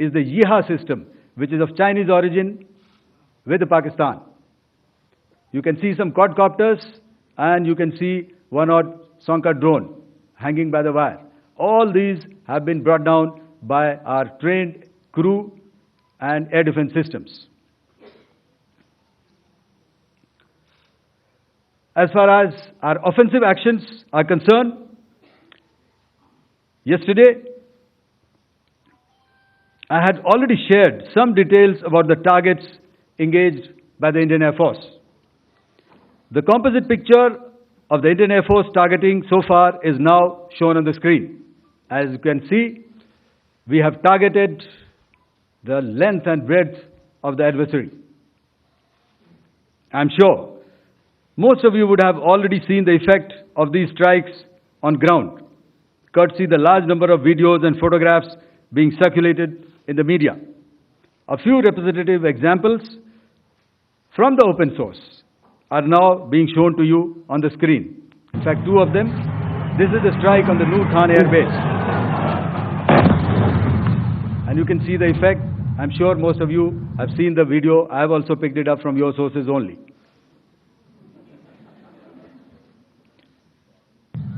is the Yeeha system, which is of Chinese origin with Pakistan. You can see some quadcopters and you can see one odd Sonka drone hanging by the wire. All these have been brought down by our trained crew and air defense systems. As far as our offensive actions are concerned, yesterday I had already shared some details about the targets engaged by the Indian Air Force. The composite picture of the Indian Air Force targeting so far is now shown on the screen. As you can see, we have targeted the length and breadth of the adversary. I'm sure most of you would have already seen the effect of these strikes on ground, courtesy the large number of videos and photographs being circulated in the media. A few representative examples from the open source are now being shown to you on the screen. In fact, two of them. This is the strike on the Noor Khan Air Base. And you can see the effect. I'm sure most of you have seen the video. I have also picked it up from your sources only.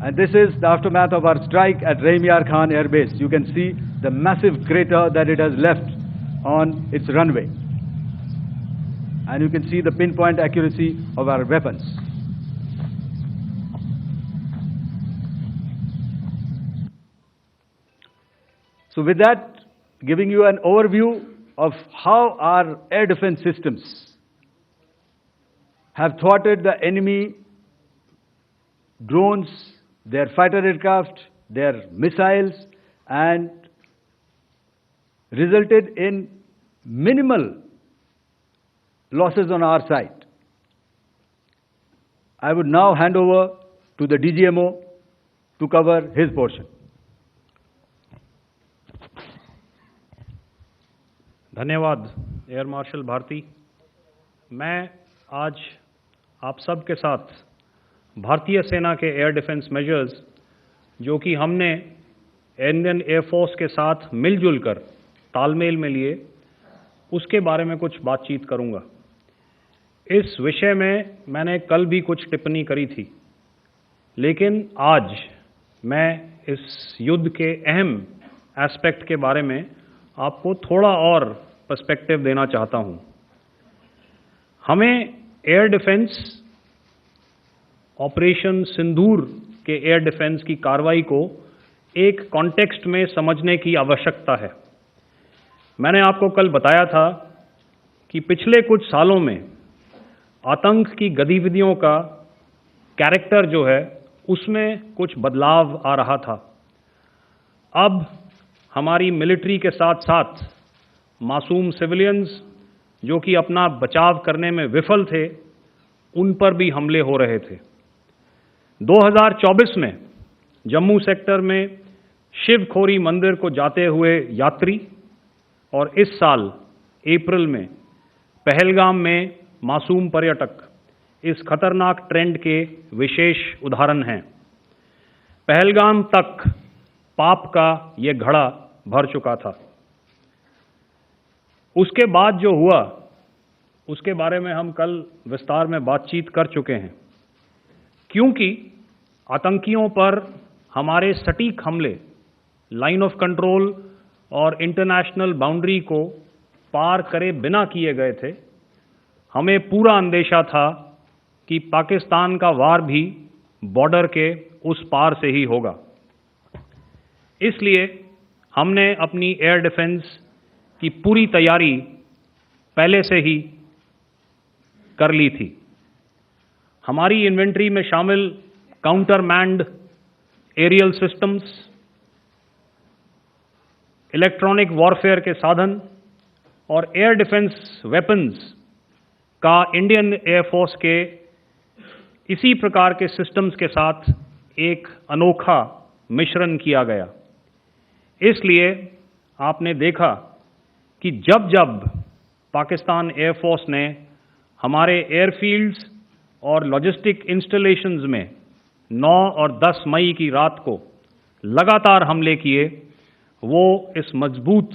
And this is the aftermath of our strike at Rahim Yar Khan Air Base. You can see the massive crater that it has left on its runway. And you can see the pinpoint accuracy of our weapons. So with that, giving you an overview of how our air defense systems have thwarted the enemy drones, their fighter aircraft, their missiles, and resulted in minimal losses on our side. I would now hand over to the DGMO to cover his portion. धन्यवाद air marshal Bharti. मैं आज आप सब के साथ भारतीय सेना के एयर डिफेंस मेजर्स जो कि हमने इंडियन एयरफोर्स के साथ मिलजुल कर तालमेल में लिए, उसके बारे में कुछ बातचीत करूंगा। इस विषय में मैंने कल भी कुछ टिप्पणी करी थी, लेकिन आज मैं इस युद्ध के अहम एस्पेक्ट के बारे में आपको थोड़ा और पर्सपेक्टिव देना चाहता हूं। हमें एयर डिफेंस ऑपरेशन सिंदूर के एयर डिफेंस की कार्रवाई को एक कॉन्टेक्स्ट में समझने की आवश्यकता है। मैंने आपको कल बताया था कि पिछले कुछ सालों में आतंक की गतिविधियों का कैरेक्टर जो है उसमें कुछ बदलाव आ रहा था। अब हमारी मिलिट्री के साथ साथ मासूम सिविलियंस जो कि अपना बचाव करने में विफल थे, उन पर भी हमले हो रहे थे। 2024 में जम्मू सेक्टर में शिवखोरी मंदिर को जाते हुए यात्री और इस साल अप्रैल में पहलगाम में मासूम पर्यटक इस खतरनाक ट्रेंड के विशेष उदाहरण हैं। पहलगाम तक पाप का ये घड़ा भर चुका था। उसके बाद जो हुआ उसके बारे में हम कल विस्तार में बातचीत कर चुके हैं, क्योंकि आतंकियों पर हमारे सटीक हमले लाइन ऑफ कंट्रोल और इंटरनेशनल बाउंड्री को पार करे बिना किए गए थे। हमें पूरा अंदेशा था कि पाकिस्तान का वार भी बॉर्डर के उस पार से ही होगा। इसलिए हमने अपनी एयर डिफेंस की पूरी तैयारी पहले से ही कर ली थी। हमारी इन्वेंट्री में शामिल counter manned aerial systems, electronic warfare के साधन और एयर डिफेंस वेपन्स का इंडियन एयरफोर्स के इसी प्रकार के सिस्टम्स के साथ एक अनोखा मिश्रण किया गया। इसलिए आपने देखा कि जब जब पाकिस्तान एयरफोर्स ने हमारे एयरफील्ड्स और लॉजिस्टिक इंस्टॉलेशंस में 9 और 10 मई की रात को लगातार हमले किए, वो इस मजबूत